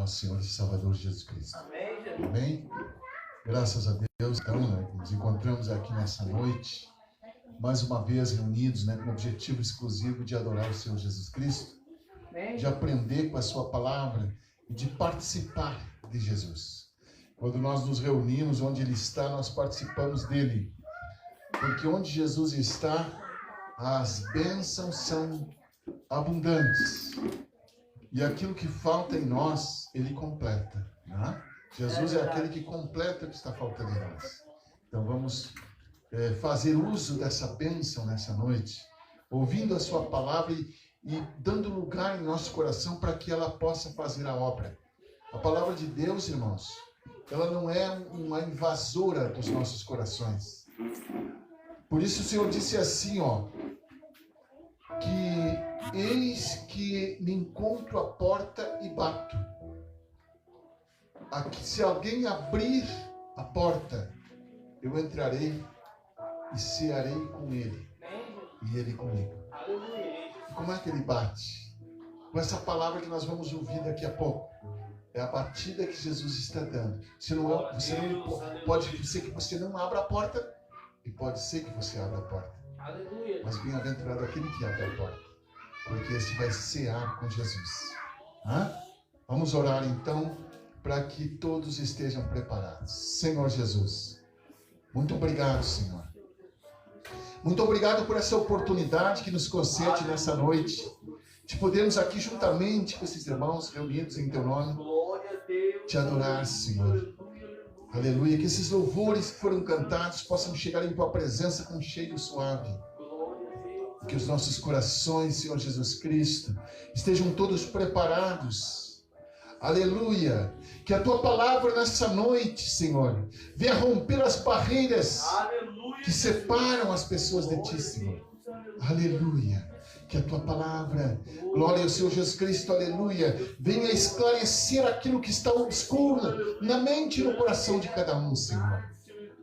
nosso Senhor e Salvador Jesus Cristo. Amém, Jesus. Amém? Graças a Deus, então, nos encontramos aqui nessa noite, mais uma vez reunidos, com o objetivo exclusivo de adorar o Senhor Jesus Cristo, de aprender com a sua palavra e de participar de Jesus. Quando nós nos reunimos, onde Ele está, nós participamos dEle. Porque onde Jesus está, as bênçãos são abundantes. E aquilo que falta em nós, Ele completa. Né? Jesus é aquele que completa o que está faltando em nós. Então vamos fazer uso dessa bênção nessa noite, ouvindo a sua palavra e dando lugar em nosso coração para que ela possa fazer a obra. A palavra de Deus, irmãos, ela não é uma invasora dos nossos corações. Por isso o Senhor disse assim, que eis que me encontro à porta e bato. Aqui, se alguém abrir a porta, eu entrarei e cearei com ele, e ele comigo. E como é que ele bate? Com essa palavra que nós vamos ouvir daqui a pouco. É a batida que Jesus está dando. Pode ser que você não abra a porta, e pode ser que você abra a porta. Mas bem-aventurado aquele que abre a porta, porque esse vai cear com Jesus. Vamos orar então, para que todos estejam preparados. Senhor Jesus, muito obrigado, Senhor. Muito obrigado por essa oportunidade que nos concede nessa noite, de podermos aqui juntamente com esses irmãos reunidos em Teu nome, te adorar, Senhor. Aleluia, que esses louvores que foram cantados possam chegar em Tua presença com um cheiro suave. Que os nossos corações, Senhor Jesus Cristo, estejam todos preparados. Aleluia, que a Tua palavra nessa noite, Senhor, venha romper as barreiras que separam as pessoas de Ti, Senhor. Aleluia. Que a Tua palavra, glória ao Senhor Jesus Cristo, aleluia, venha esclarecer aquilo que está obscuro na mente e no coração de cada um, Senhor.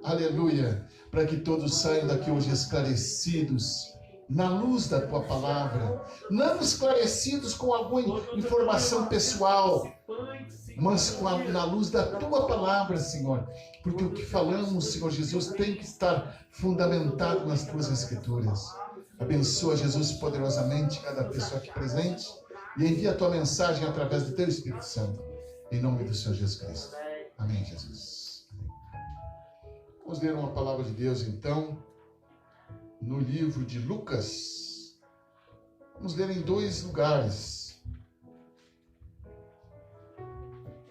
Aleluia. Para que todos saiam daqui hoje esclarecidos na luz da Tua palavra, não esclarecidos com alguma informação pessoal, mas na luz da Tua palavra, Senhor, porque o que falamos, Senhor Jesus, tem que estar fundamentado nas Tuas Escrituras. Abençoa, Jesus, poderosamente cada pessoa aqui presente e envia a Tua mensagem através do Teu Espírito Santo, em nome do Senhor Jesus Cristo. Amém, Jesus. Amém. Vamos ler uma palavra de Deus, então, no livro de Lucas. Vamos ler em 2 lugares.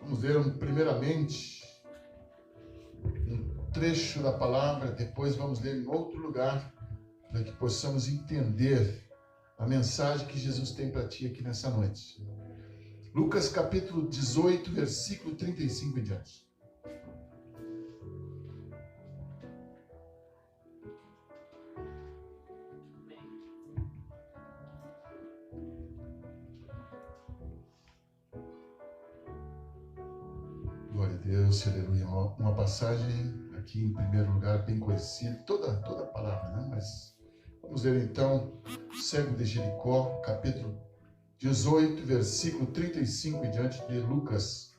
Vamos ler primeiramente um trecho da palavra, depois vamos ler em outro lugar, para que possamos entender a mensagem que Jesus tem para ti aqui nessa noite. Lucas capítulo 18, versículo 35 em diante. Glória a Deus, aleluia. Uma passagem aqui em primeiro lugar bem conhecida, toda a palavra, mas vamos ler então Cego de Jericó, capítulo 18, versículo 35 em diante de Lucas,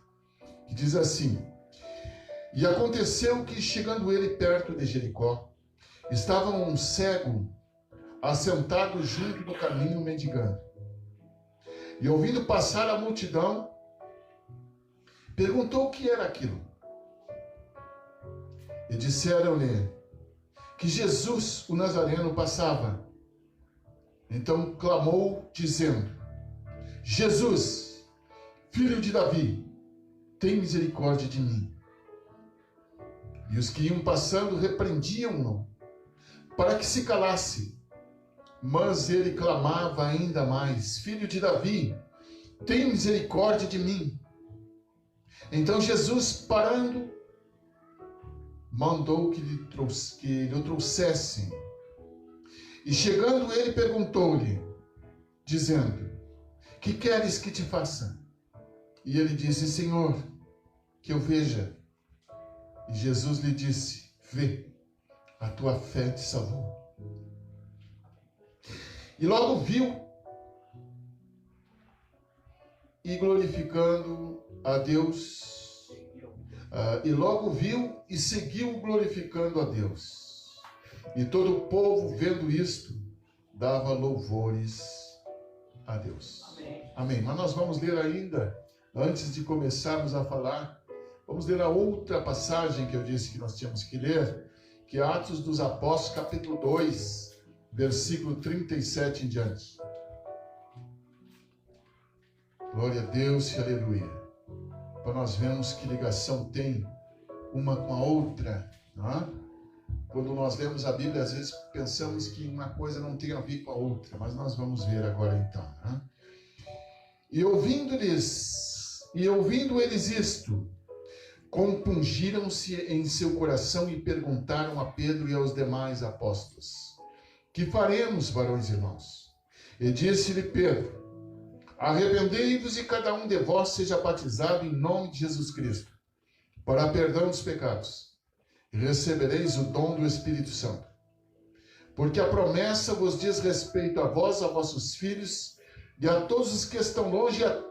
que diz assim: E aconteceu que, chegando ele perto de Jericó, estava um cego assentado junto do caminho mendigando. E ouvindo passar a multidão, perguntou o que era aquilo. E disseram-lhe que Jesus, o Nazareno, passava. Então clamou, dizendo: Jesus, filho de Davi, tem misericórdia de mim. E os que iam passando repreendiam-no, para que se calasse. Mas ele clamava ainda mais: Filho de Davi, tem misericórdia de mim. Então Jesus, parando, mandou que lhe o trouxessem. E chegando ele, perguntou-lhe, dizendo: Que queres que te faça? E ele disse: Senhor, que eu veja. E Jesus lhe disse: Vê, a tua fé te salvou. E logo viu, e glorificando a Deus, e logo viu e seguiu glorificando a Deus. E todo o povo, vendo isto, dava louvores a Deus. Amém. Amém. Mas nós vamos ler ainda, antes de começarmos a falar, vamos ler a outra passagem que eu disse que nós tínhamos que ler, que é Atos dos Apóstolos, capítulo 2, versículo 37 em diante. Glória a Deus e aleluia. Para nós vermos que ligação tem uma com a outra, não é? Quando nós lemos a Bíblia, às vezes pensamos que uma coisa não tem a ver com a outra, mas nós vamos ver agora então. Né? E ouvindo eles isto, compungiram-se em seu coração e perguntaram a Pedro e aos demais apóstolos: que faremos, varões irmãos? E disse-lhe Pedro: arrependei-vos e cada um de vós seja batizado em nome de Jesus Cristo, para perdão dos pecados, e recebereis o dom do Espírito Santo. Porque a promessa vos diz respeito a vós, a vossos filhos, e a todos os que estão longe, a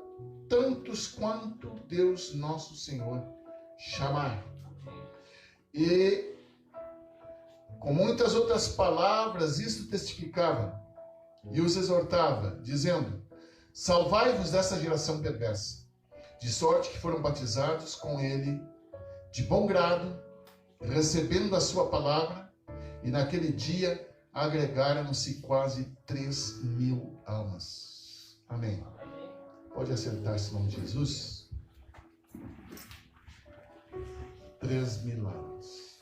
tantos quanto Deus nosso Senhor chamar. E com muitas outras palavras isto testificava e os exortava, dizendo: salvai-vos dessa geração perversa. De sorte que foram batizados com ele de bom grado, recebendo a sua palavra, e naquele dia agregaram-se quase 3.000 almas. Amém. Pode acertar-se em nome de Jesus? 3.000 almas.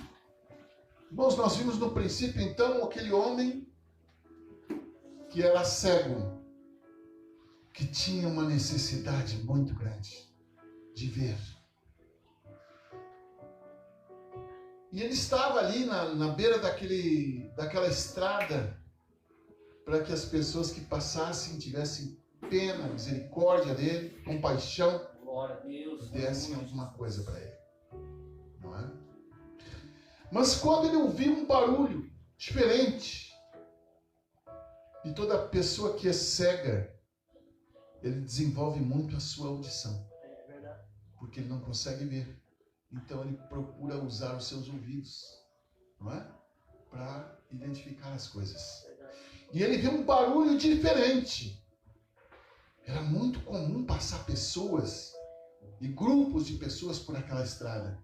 Irmãos, nós vimos no princípio, então, aquele homem que era cego, que tinha uma necessidade muito grande de ver. E ele estava ali na beira daquela estrada, para que as pessoas que passassem tivessem pena, misericórdia dele, compaixão, glória a Deus, dessem alguma coisa para ele. Não é? Mas quando ele ouviu um barulho diferente, e toda pessoa que é cega, ele desenvolve muito a sua audição, porque ele não consegue ver. Então ele procura usar os seus ouvidos, não é? Para identificar as coisas. E ele viu um barulho diferente. Era muito comum passar pessoas e grupos de pessoas por aquela estrada.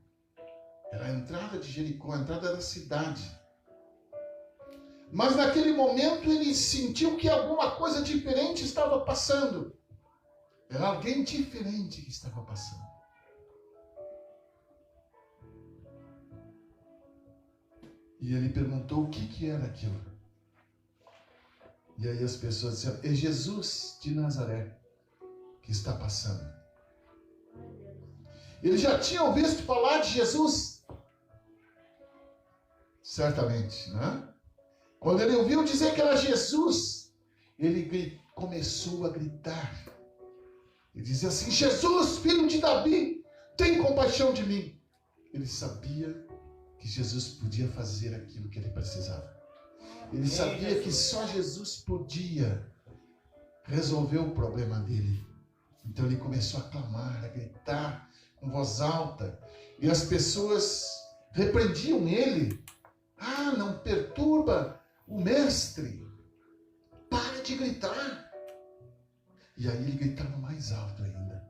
Era a entrada de Jericó, a entrada da cidade. Mas naquele momento ele sentiu que alguma coisa diferente estava passando. Era alguém diferente que estava passando. E ele perguntou o que era aquilo. E aí as pessoas disseram: é Jesus de Nazaré que está passando. Eles já tinham visto falar de Jesus? Certamente, né? Quando ele ouviu dizer que era Jesus, ele começou a gritar. Ele dizia assim: Jesus, filho de Davi, tem compaixão de mim. Ele sabia que Jesus podia fazer aquilo que ele precisava. Ele sabia que só Jesus podia resolver o problema dele. Então ele começou a clamar, a gritar com voz alta. E as pessoas repreendiam ele. Ah, não perturba o mestre. Para de gritar. E aí ele gritava mais alto ainda.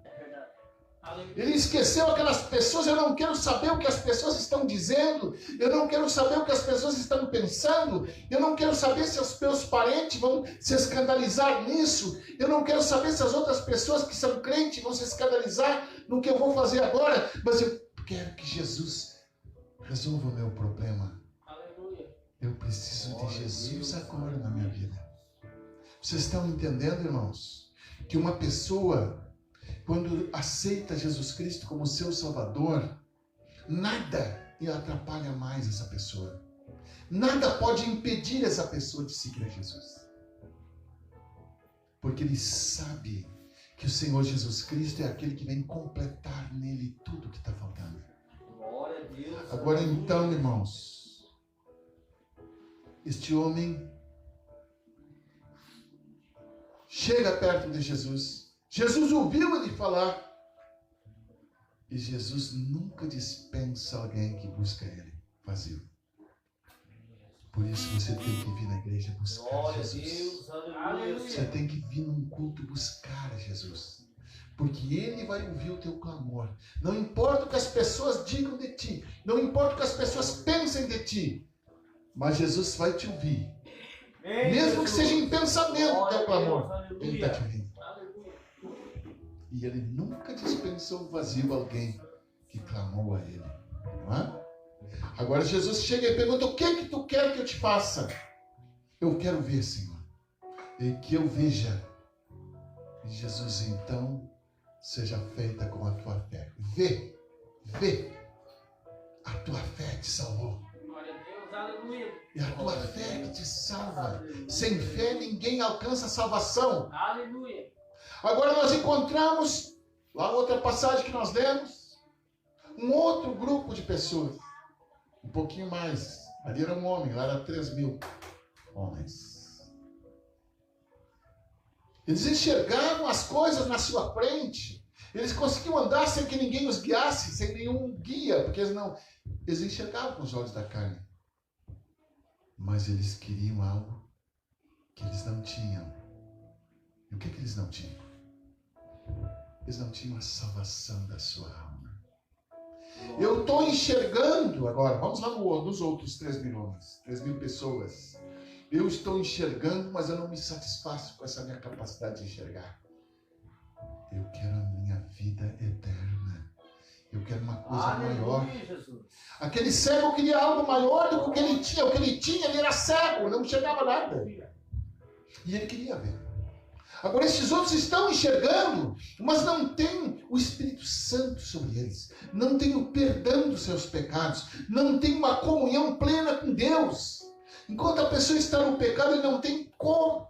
Ele esqueceu aquelas pessoas. Eu não quero saber o que as pessoas estão dizendo. Eu não quero saber o que as pessoas estão pensando. Eu não quero saber se os meus parentes vão se escandalizar nisso. Eu não quero saber se as outras pessoas que são crentes vão se escandalizar no que eu vou fazer agora. Mas eu quero que Jesus resolva o meu problema. Aleluia. Eu preciso de Jesus agora na minha vida. Vocês estão entendendo, irmãos? Que uma pessoa, quando aceita Jesus Cristo como seu Salvador, nada atrapalha mais essa pessoa. Nada pode impedir essa pessoa de seguir a Jesus. Porque ele sabe que o Senhor Jesus Cristo é aquele que vem completar nele tudo que está faltando. Glória a Deus. Agora então, irmãos, este homem chega perto de Jesus. Jesus ouviu ele falar. E Jesus nunca dispensa alguém que busca Ele vazio. Por isso você tem que vir na igreja buscar Glória a Jesus. Deus, aleluia. Você tem que vir num culto buscar Jesus. Porque Ele vai ouvir o teu clamor. Não importa o que as pessoas digam de ti. Não importa o que as pessoas pensem de ti. Mas Jesus vai te ouvir. Mesmo que seja em pensamento o teu clamor. Ele está te ouvindo. E Ele nunca dispensou vazio alguém que clamou a Ele. Não é? Agora Jesus chega e pergunta: o que é que tu quer que eu te faça? Eu quero ver, Senhor. E que eu veja. E Jesus, então, seja feita com a tua fé. Vê. A tua fé te salvou. Glória a Deus, aleluia. E a tua fé que te salva. Sem fé ninguém alcança a salvação. Aleluia. Agora nós encontramos, lá outra passagem que nós lemos, um outro grupo de pessoas. Um pouquinho mais. Ali era um homem, lá era 3.000 homens. Eles enxergavam as coisas na sua frente. Eles conseguiam andar sem que ninguém os guiasse, sem nenhum guia, porque eles enxergavam com os olhos da carne. Mas eles queriam algo que eles não tinham. E o que eles não tinham? Eles não tinham a salvação da sua alma. Eu estou enxergando agora, vamos lá nos outros 3.000 homens, 3.000 pessoas. Eu estou enxergando, mas eu não me satisfaço com essa minha capacidade de enxergar. Eu quero a minha vida eterna. Eu quero uma coisa maior. Jesus. Aquele cego queria algo maior do que o que ele tinha. O que ele tinha, ele era cego, não enxergava nada. E ele queria ver. Agora, esses outros estão enxergando, mas não tem o Espírito Santo sobre eles. Não tem o perdão dos seus pecados. Não tem uma comunhão plena com Deus. Enquanto a pessoa está no pecado, ele não tem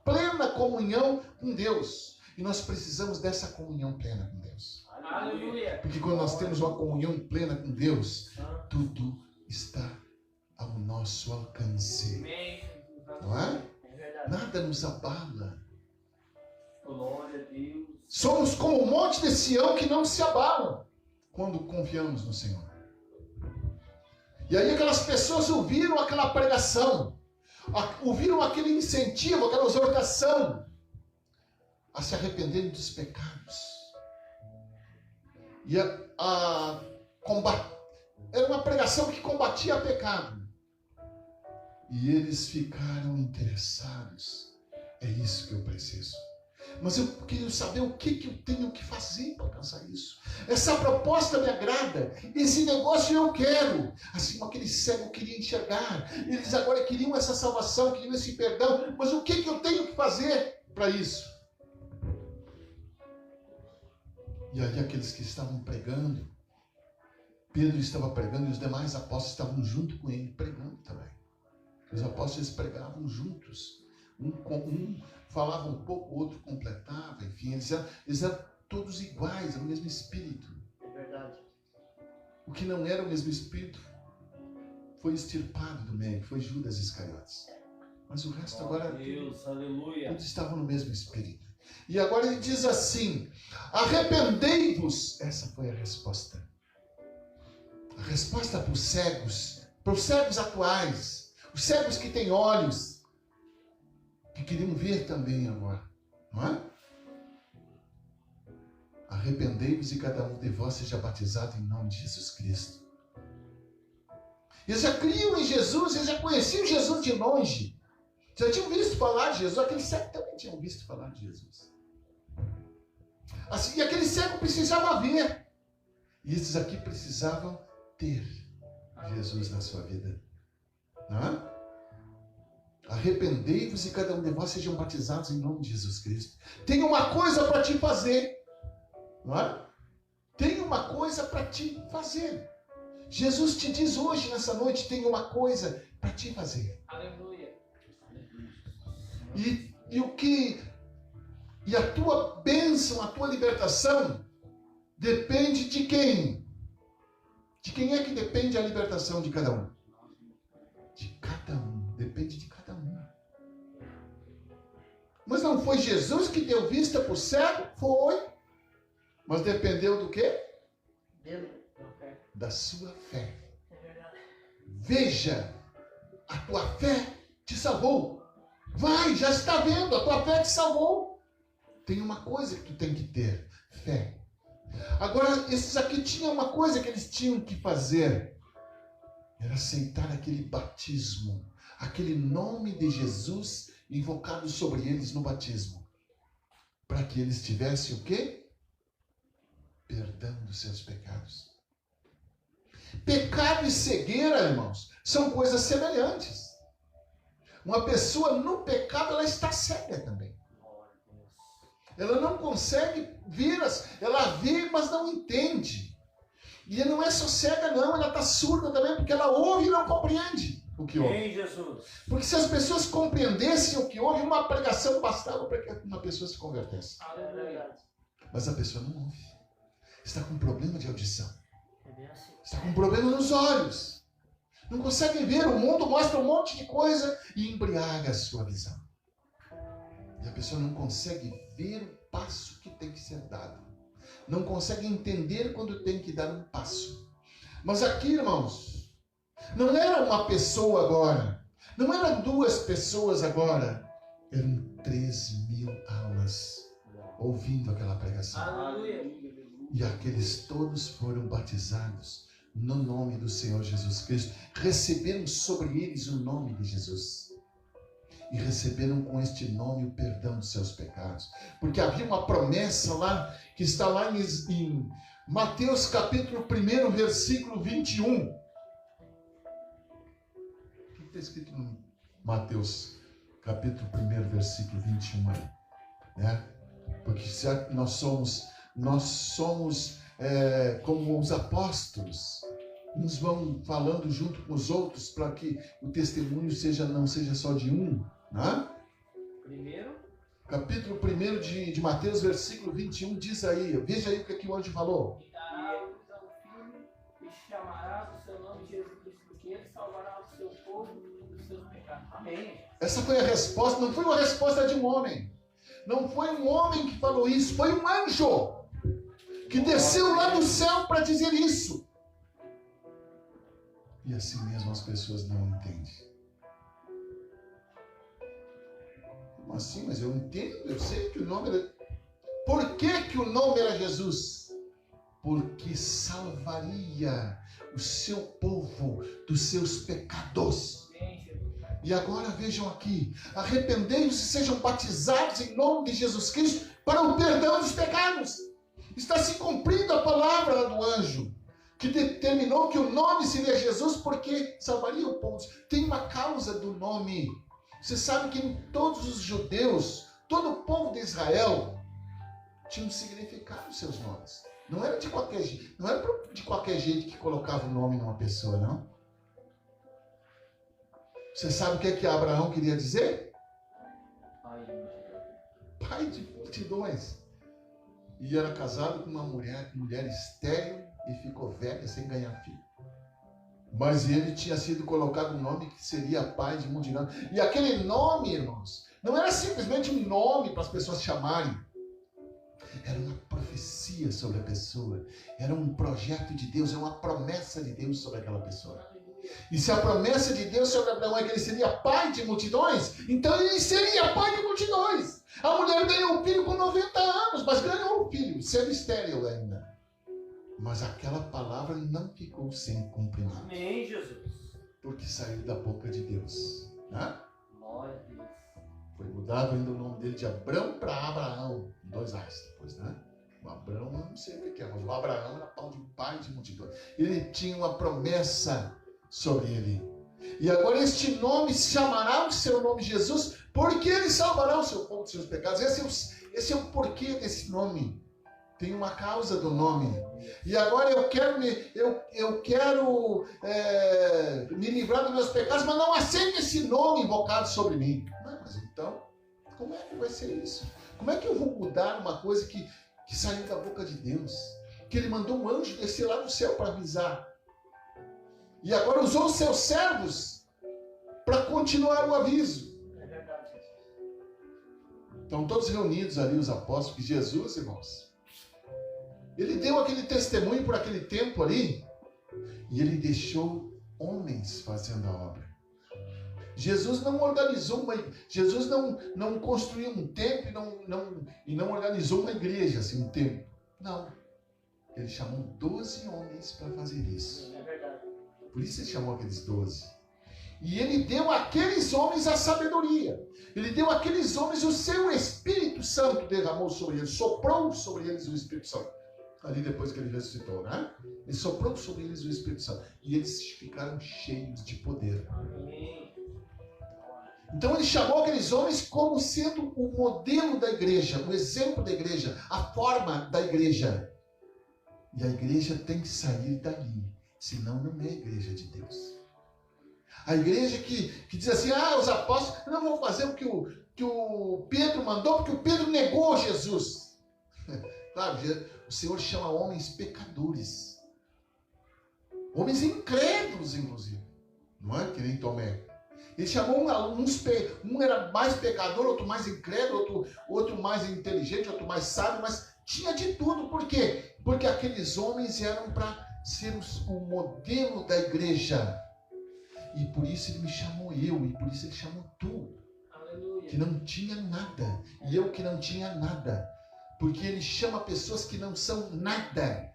plena comunhão com Deus. E nós precisamos dessa comunhão plena com Deus. Aleluia. Porque quando nós temos uma comunhão plena com Deus, tudo está ao nosso alcance. Não é? Nada nos abala. Glória a Deus. Somos como o monte de Sião que não se abalam quando confiamos no Senhor. E aí aquelas pessoas ouviram aquela pregação, ouviram aquele incentivo, aquela exortação a se arrependerem dos pecados. E era uma pregação que combatia o pecado. E eles ficaram interessados. É isso que eu preciso. Mas eu queria saber o que eu tenho que fazer para alcançar isso. Essa proposta me agrada. Esse negócio eu quero. Assim como aquele cego queria enxergar. Eles agora queriam essa salvação, queriam esse perdão. Mas o que eu tenho que fazer para isso? E aí aqueles que estavam pregando, Pedro estava pregando e os demais apóstolos estavam junto com ele pregando também. Os apóstolos pregavam juntos. Um falava um pouco, o outro completava, enfim, eles eram todos iguais, era o mesmo Espírito. É verdade. O que não era o mesmo Espírito foi extirpado do meio, foi Judas Iscariotes. Mas o resto agora, Deus, aleluia. todos estavam no mesmo Espírito. E agora ele diz assim: arrependei-vos. Essa foi a resposta. A resposta para os cegos atuais, os cegos que têm olhos, que queriam ver também agora, não é? Arrependei-vos e cada um de vós seja batizado em nome de Jesus Cristo. Eles já criam em Jesus, eles já conheciam Jesus de longe. Já tinham visto falar de Jesus. Aquele cego também tinham visto falar de Jesus. Assim, e aquele cego precisava ver. E esses aqui precisavam ter Jesus na sua vida. Não é? Arrependei-vos e cada um de vós sejam batizados em nome de Jesus Cristo. Tem uma coisa para te fazer. Não é? Tem uma coisa para te fazer. Jesus te diz hoje, nessa noite, tem uma coisa para te fazer. Aleluia. E a tua bênção, a tua libertação depende de quem? De quem é que depende a libertação de cada um? De cada um. Depende de cada um. Mas não foi Jesus que deu vista para o cego? Foi. Mas dependeu do quê? da sua fé. É verdade. Veja, a tua fé te salvou. Vai, já está vendo, a tua fé te salvou. Tem uma coisa que tu tem que ter, fé. Agora, esses aqui tinham uma coisa que eles tinham que fazer. Era aceitar aquele batismo, aquele nome de Jesus invocado sobre eles no batismo. Para que eles tivessem o quê? Perdão dos seus pecados. Pecado e cegueira, irmãos, são coisas semelhantes. Uma pessoa no pecado, ela está cega também. Ela não consegue ver, ela vê, mas não entende. E não é só cega, não, ela está surda também, porque ela ouve e não compreende o que ouve. Em Jesus. Porque se as pessoas compreendessem o que ouve, uma pregação bastava para que uma pessoa se convertesse. Aleluia. Mas a pessoa não ouve. Está com problema de audição. É bem assim. Está com problema nos olhos. Não consegue ver, o mundo mostra um monte de coisa e embriaga a sua visão. E a pessoa não consegue ver o passo que tem que ser dado. Não consegue entender quando tem que dar um passo. Mas aqui, irmãos, não era uma pessoa agora. Não eram duas pessoas agora. Eram 3.000 almas ouvindo aquela pregação. Aleluia. E aqueles todos foram batizados no nome do Senhor Jesus Cristo. Receberam sobre eles o nome de Jesus. E receberam com este nome o perdão dos seus pecados. Porque havia uma promessa lá, que está lá em Mateus capítulo 1, versículo 21. O que está escrito no Mateus capítulo 1, versículo 21 aí? Né? Porque nós somos como os apóstolos. Uns vão falando junto com os outros para que o testemunho não seja só de um. Né? Capítulo 1 de Mateus, versículo 21, diz aí, veja aí o que o anjo falou. E dará luz ao filho, e chamará o seu nome de Jesus Cristo, porque ele salvará o seu povo dos seus pecados. Amém. Essa foi a resposta, não foi uma resposta de um homem. Não foi um homem que falou isso, foi um anjo que desceu lá do céu para dizer isso. E assim mesmo as pessoas não entendem. Como assim? Mas eu entendo, eu sei que o nome era... Por que o nome era Jesus? Porque salvaria o seu povo dos seus pecados. E agora vejam aqui, arrependei-vos e sejam batizados em nome de Jesus Cristo para o perdão dos pecados. Está se cumprindo a palavra do anjo, que determinou que o nome seria Jesus porque salvaria o povo. Tem uma causa do nome. Você sabe que em todos os judeus, todo o povo de Israel, tinha um significado os seus nomes. Não era de qualquer jeito que colocava o nome numa pessoa, não. Você sabe o que Abraão queria dizer? Pai de multidões. E era casado com uma mulher estéril e ficou velha sem ganhar filho. Mas ele tinha sido colocado um nome que seria pai de multidões. E aquele nome, irmãos, não era simplesmente um nome para as pessoas chamarem. Era uma profecia sobre a pessoa. Era um projeto de Deus, é uma promessa de Deus sobre aquela pessoa. E se a promessa de Deus sobre Abraão é que ele seria pai de multidões, então ele seria pai de multidões. A mulher ganhou um filho com 90 anos, mas ganhou um filho, sendo estéril ainda. Mas aquela palavra não ficou sem cumprimento. Amém, Jesus. Porque saiu da boca de Deus. Né? Glória a Deus. Foi mudado ainda o nome dele de Abrão para Abraão. 2 A's depois, né? O Abrão, eu não sei o que é, mas o Abraão era pai de multidões. Ele tinha uma promessa sobre ele. E agora este nome chamará o seu nome Jesus, porque ele salvará o seu povo dos seus pecados. Esse é o porquê desse nome. Tem uma causa do nome. E agora eu quero me livrar dos meus pecados, mas não aceito esse nome invocado sobre mim. Não, mas então, como é que vai ser isso? Como é que eu vou mudar uma coisa que saiu da boca de Deus? Que ele mandou um anjo descer lá do céu para avisar. E agora usou os seus servos para continuar o aviso. É verdade. Estão todos reunidos ali, os apóstolos, que Jesus, irmãos, Ele deu aquele testemunho por aquele tempo ali. E ele deixou homens fazendo a obra. Jesus não organizou Jesus não construiu um templo e não organizou uma igreja, assim, um templo. Não. Ele chamou 12 homens para fazer isso. É verdade. Por isso ele chamou aqueles 12. E ele deu àqueles homens a sabedoria. Ele deu àqueles homens o seu Espírito Santo, derramou sobre eles, soprou sobre eles o Espírito Santo. Ali depois que ele ressuscitou, né? Ele soprou sobre eles o Espírito Santo. E eles ficaram cheios de poder. Amém. Então ele chamou aqueles homens como sendo o modelo da igreja, o exemplo da igreja, a forma da igreja. E a igreja tem que sair dali, senão não é a igreja de Deus. A igreja que diz assim, os apóstolos não vão fazer o que o Pedro mandou, porque o Pedro negou Jesus. Claro, o Senhor chama homens pecadores. Homens incrédulos, inclusive. Não é? Que nem Tomé. Ele chamou um era mais pecador, outro mais incrédulo, outro mais inteligente, outro mais sábio, mas tinha de tudo. Por quê? Porque aqueles homens eram para ser o modelo da igreja. E por isso ele me chamou eu, e por isso ele chamou tu. Aleluia. Que não tinha nada, e eu que não tinha nada. Porque ele chama pessoas que não são nada,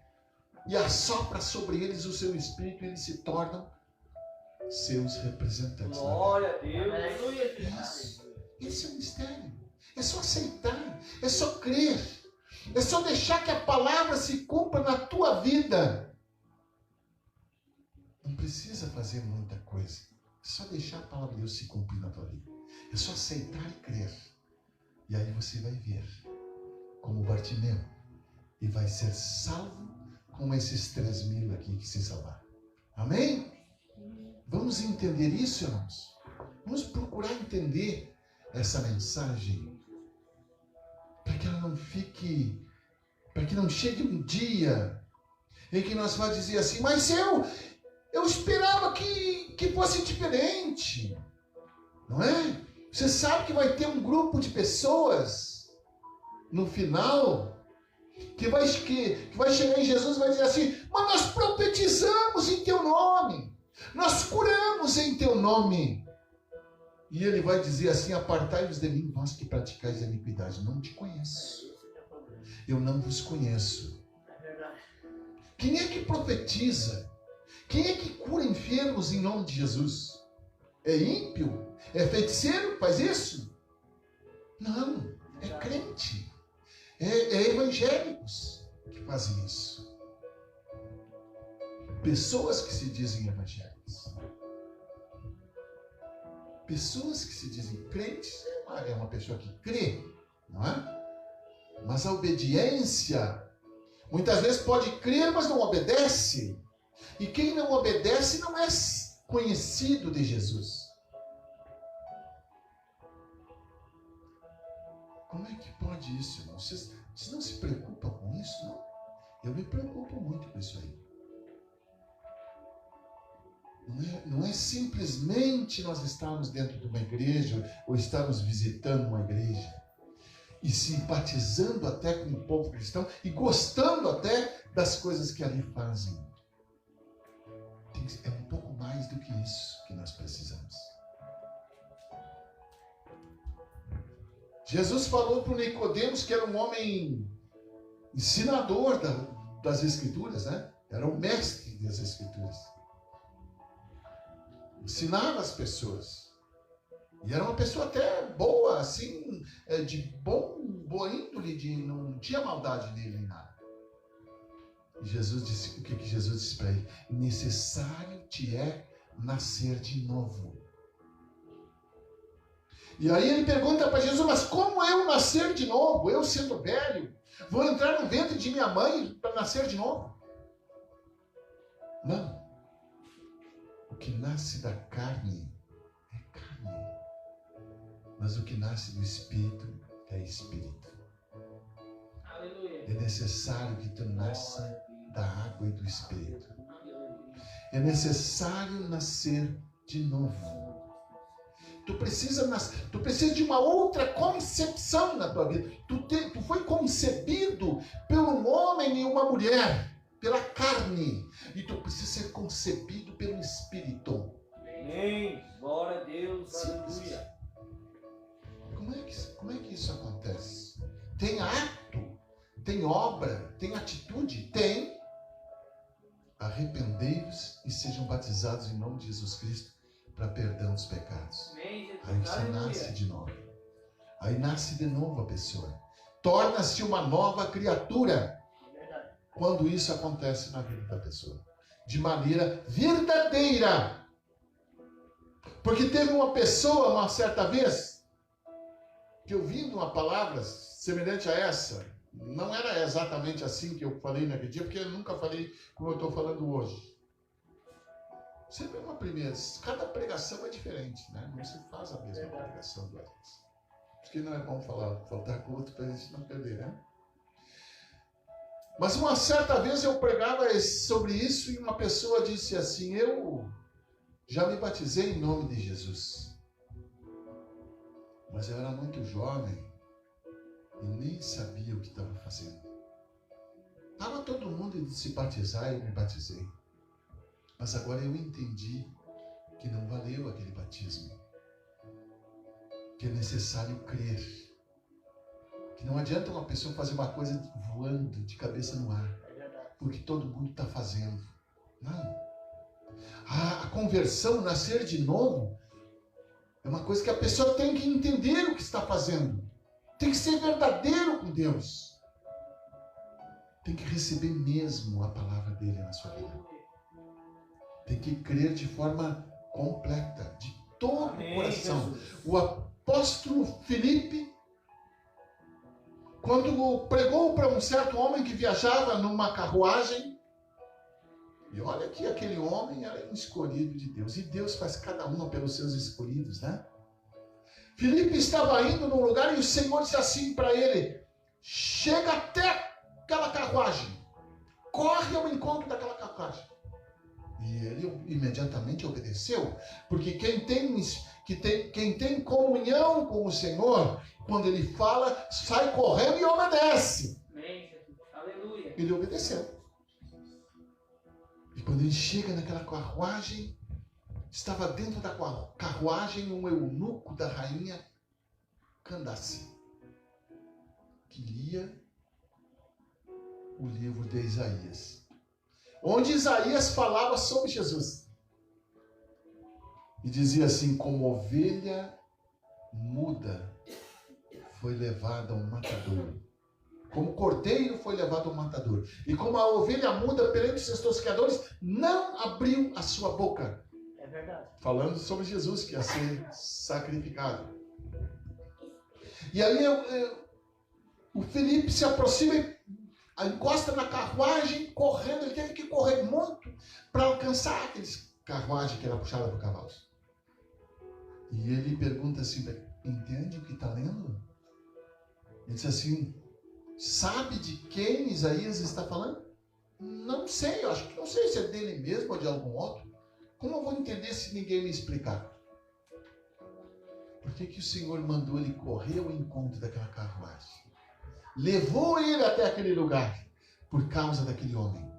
e assopra sobre eles o seu espírito, e eles se tornam seus representantes. Glória a Deus. Aleluia. Isso. Esse é o mistério. É só aceitar, é só crer, é só deixar que a palavra se cumpra na tua vida. Não precisa fazer muita coisa. É só deixar a palavra de Deus se cumprir na tua vida. É só aceitar e crer. E aí você vai ver como Bartimeu e vai ser salvo como esses 3.000 aqui que se salvaram. Amém? Vamos entender isso, irmãos? Vamos procurar entender essa mensagem para que ela não fique, para que não chegue um dia em que nós vamos dizer assim, mas eu esperava que fosse diferente, não é? Você sabe que vai ter um grupo de pessoas no final que vai chegar em Jesus e vai dizer assim, mas nós profetizamos em teu nome, nós curamos em teu nome. E ele vai dizer assim, apartai-vos de mim, vós que praticais a iniquidade, não te conheço, eu não vos conheço. Quem é que profetiza? Quem é que cura enfermos em nome de Jesus? É ímpio? É feiticeiro? Faz isso? Não, é crente. É evangélicos que fazem isso. Pessoas que se dizem evangélicos. Pessoas que se dizem crentes. É uma pessoa que crê, não é? Mas a obediência, muitas vezes pode crer, mas não obedece. E quem não obedece não é conhecido de Jesus. Como é que pode isso, irmão? Vocês não se preocupam com isso, não? Eu me preocupo muito com isso aí. Não é simplesmente nós estarmos dentro de uma igreja ou estarmos visitando uma igreja e simpatizando até com o povo cristão e gostando até das coisas que ali fazem. É um pouco mais do que isso que nós precisamos. Jesus falou para o Nicodemos, que era um homem ensinador das Escrituras, né? Era um mestre das Escrituras. Ensinava as pessoas. E era uma pessoa até boa, assim, de boa índole, não tinha maldade nele nem nada. E Jesus disse, o que Jesus disse para ele? Necessário te é nascer de novo. E aí ele pergunta para Jesus, mas como eu nascer de novo? Eu sendo velho, vou entrar no ventre de minha mãe para nascer de novo? Não. O que nasce da carne é carne. Mas o que nasce do Espírito é Espírito. Aleluia. É necessário que tu nasça da água e do Espírito. É necessário nascer de novo. Tu precisa de uma outra concepção na tua vida. Tu foi concebido por um homem e uma mulher, pela carne. E tu precisa ser concebido pelo Espírito. Amém. Glória a Deus. Aleluia. Como é que isso acontece? Tem ato, tem obra, tem atitude? Tem. Arrependei-vos e sejam batizados em nome de Jesus Cristo para perdão dos pecados. Aí você nasce de novo. Aí nasce de novo a pessoa. Torna-se uma nova criatura. Quando isso acontece na vida da pessoa. De maneira verdadeira. Porque teve uma pessoa, uma certa vez, que eu vi uma palavra semelhante a essa. Não era exatamente assim que eu falei naquele dia, porque eu nunca falei como eu estou falando hoje. Sempre uma primeira. Cada pregação é diferente, né? Não se faz a mesma pregação duas vezes. Acho que não é bom faltar com o outro para a gente não perder, né? Mas uma certa vez eu pregava sobre isso e uma pessoa disse assim: eu já me batizei em nome de Jesus. Mas eu era muito jovem e nem sabia o que estava fazendo. Estava todo mundo indo se batizar e eu me batizei. Mas agora eu entendi que não valeu aquele batismo. Que é necessário crer. Que não adianta uma pessoa fazer uma coisa voando de cabeça no ar. Porque todo mundo está fazendo. Não. A conversão, nascer de novo, é uma coisa que a pessoa tem que entender o que está fazendo. Tem que ser verdadeiro com Deus. Tem que receber mesmo a palavra dele na sua vida. Tem que crer de forma completa, de todo o coração. Jesus. O apóstolo Filipe, quando pregou para um certo homem que viajava numa carruagem, e olha que aquele homem era um escolhido de Deus. E Deus faz cada um pelos seus escolhidos, né? Filipe estava indo num lugar e o Senhor disse assim para ele: chega até aquela carruagem, corre ao encontro daquela carruagem. E ele imediatamente obedeceu, porque quem tem comunhão com o Senhor, quando ele fala, sai correndo e obedece. Aleluia. Ele obedeceu. E quando ele chega naquela carruagem, estava dentro da carruagem um eunuco da rainha Candace, que lia o livro de Isaías, onde Isaías falava sobre Jesus. E dizia assim: como ovelha muda foi levada ao matador, como cordeiro foi levado ao matador, e como a ovelha muda perante os seus tosqueadores, não abriu a sua boca. É verdade. Falando sobre Jesus que ia ser sacrificado. E aí o Filipe se aproxima e encosta na carruagem, correndo. Ele teve que correr muito para alcançar aqueles carruagem que era puxada por cavalos. E ele pergunta assim: entende o que está lendo? Ele diz assim: sabe de quem Isaías está falando? Não sei, eu acho que não sei se é dele mesmo ou de algum outro. Como eu vou entender se ninguém me explicar? Por que o Senhor mandou ele correr ao encontro daquela carruagem? Levou ele até aquele lugar por causa daquele homem.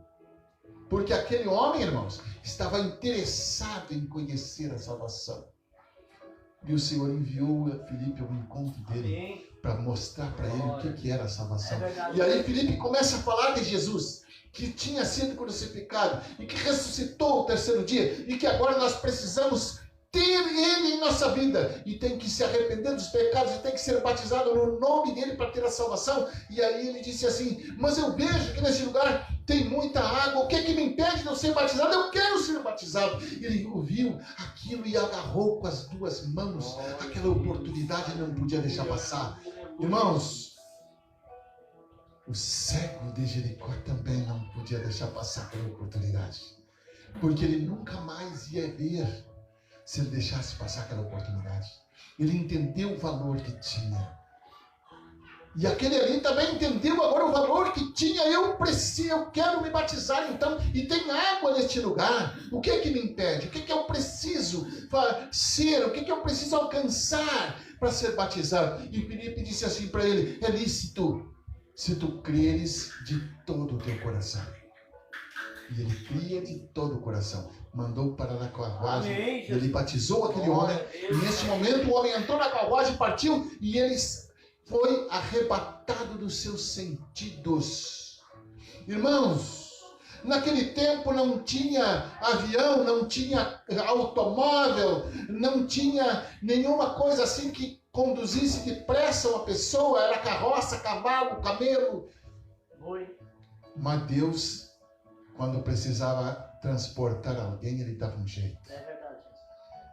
Porque aquele homem, irmãos, estava interessado em conhecer a salvação. E o Senhor enviou a Filipe ao encontro dele para mostrar para ele o que era a salvação. E aí Filipe começa a falar de Jesus, que tinha sido crucificado e que ressuscitou o terceiro dia e que agora nós precisamos ter ele em nossa vida e tem que se arrepender dos pecados e tem que ser batizado no nome dele para ter a salvação. E aí ele disse assim: mas eu vejo que nesse lugar tem muita água, o que me impede de eu ser batizado? Eu quero ser batizado. Ele ouviu aquilo e agarrou com as duas mãos aquela oportunidade e não podia deixar passar. Irmãos, o cego de Jericó também não podia deixar passar aquela oportunidade, porque ele nunca mais ia ver se ele deixasse passar aquela oportunidade. Ele entendeu o valor que tinha. E aquele ali também entendeu agora o valor que tinha. Eu quero me batizar então, e tem água neste lugar. O que é que me impede? O que é que eu preciso preciso ser? O que eu preciso alcançar para ser batizado? E Filipe disse assim para ele: é lícito, se tu creres de todo o teu coração. E ele cria de todo o coração. Mandou para na carruagem. Ele batizou aquele homem. E nesse momento o homem entrou na carruagem, partiu e ele foi arrebatado dos seus sentidos. Irmãos, naquele tempo não tinha avião, não tinha automóvel, não tinha nenhuma coisa assim que conduzisse depressa uma pessoa. Era carroça, cavalo, camelo. Mas Deus, quando precisava transportar alguém, ele dava um jeito. É verdade.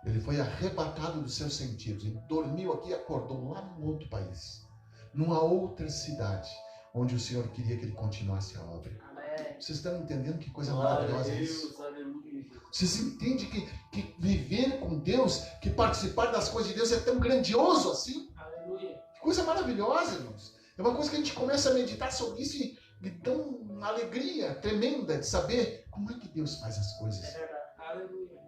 Ele foi arrebatado dos seus sentidos. Ele dormiu aqui e acordou lá num outro país, numa outra cidade, onde o Senhor queria que ele continuasse a obra. Amém. Vocês estão entendendo que coisa maravilhosa é isso? Vocês entendem que viver com Deus, que participar das coisas de Deus é tão grandioso assim? Aleluia. Que coisa maravilhosa, irmãos. É uma coisa que a gente começa a meditar sobre isso e dá uma alegria tremenda de saber como é que Deus faz as coisas. É verdade. Aleluia.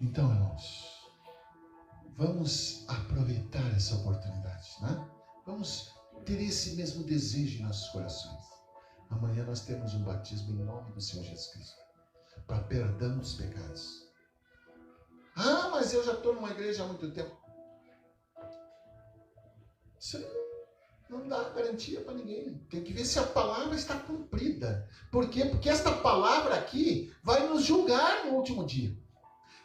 Então, irmãos, vamos aproveitar essa oportunidade, né? Vamos ter esse mesmo desejo em nossos corações. Amanhã nós temos um batismo em nome do Senhor Jesus Cristo, para perdão dos pecados. Ah, mas eu já estou numa igreja há muito tempo. Isso não dá garantia para ninguém. Tem que ver se a palavra está cumprida. Por quê? Porque esta palavra aqui vai nos julgar no último dia.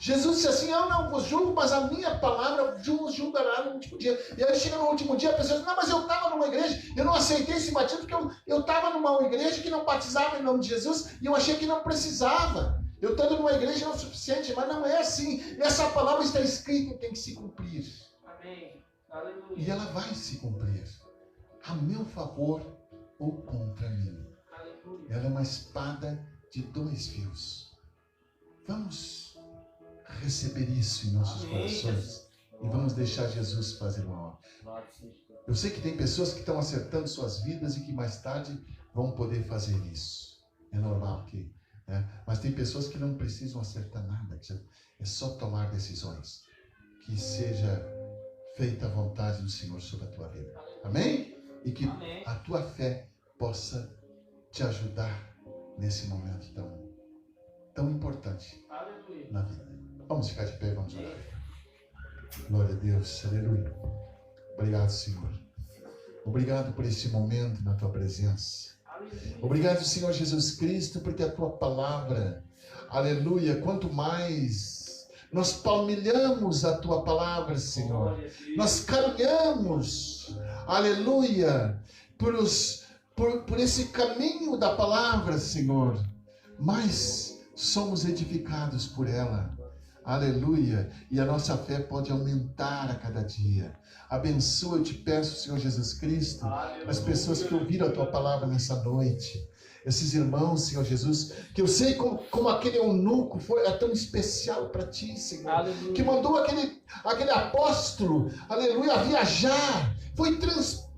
Jesus disse assim: eu não vos julgo, mas a minha palavra vos julgará no último dia. E aí chega no último dia, a pessoa diz: não, mas eu estava numa igreja, eu não aceitei esse batismo porque eu estava numa igreja que não batizava em nome de Jesus e eu achei que não precisava. Eu estando numa igreja não é o suficiente, mas não é assim. Essa palavra está escrita e tem que se cumprir. Amém. Aleluia. E ela vai se cumprir, a meu favor ou contra mim. Aleluia. Ela é uma espada de 2 fios. Vamos receber isso em nossos corações e vamos deixar Jesus fazer uma obra. Eu sei que tem pessoas que estão acertando suas vidas e que mais tarde vão poder fazer isso. É normal que, né? Mas tem pessoas que não precisam acertar nada, é só tomar decisões. Que seja feita a vontade do Senhor sobre a tua vida. Amém? E que a tua fé possa te ajudar nesse momento tão importante na vida. Vamos ficar de pé e vamos orar. Glória a Deus, aleluia. Obrigado, Senhor. Obrigado por esse momento na tua presença. Obrigado, Senhor Jesus Cristo, porque a tua palavra, aleluia, quanto mais nós palmilhamos a tua palavra, Senhor, nós caminhamos, aleluia, por esse caminho da palavra, Senhor, mais somos edificados por ela. Aleluia, e a nossa fé pode aumentar a cada dia. Abençoa, eu te peço, Senhor Jesus Cristo, as pessoas que ouviram a tua palavra nessa noite, esses irmãos, Senhor Jesus, que eu sei como aquele eunuco é tão especial para ti, Senhor, aleluia, que mandou aquele apóstolo, aleluia, a viajar, foi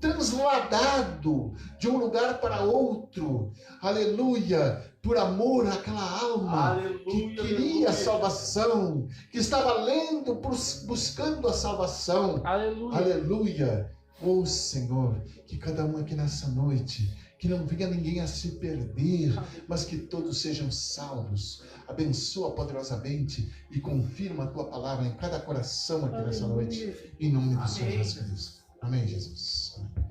transladado de um lugar para outro, aleluia, por amor àquela alma, aleluia, que queria a salvação, que estava lendo, buscando a salvação. Aleluia. Aleluia. Oh Senhor, que cada um aqui nessa noite, que não venha ninguém a se perder, mas que todos sejam salvos. Abençoa poderosamente e confirma a tua palavra em cada coração aqui nessa noite, em nome do Senhor Jesus Cristo. Amém, Jesus. Amém.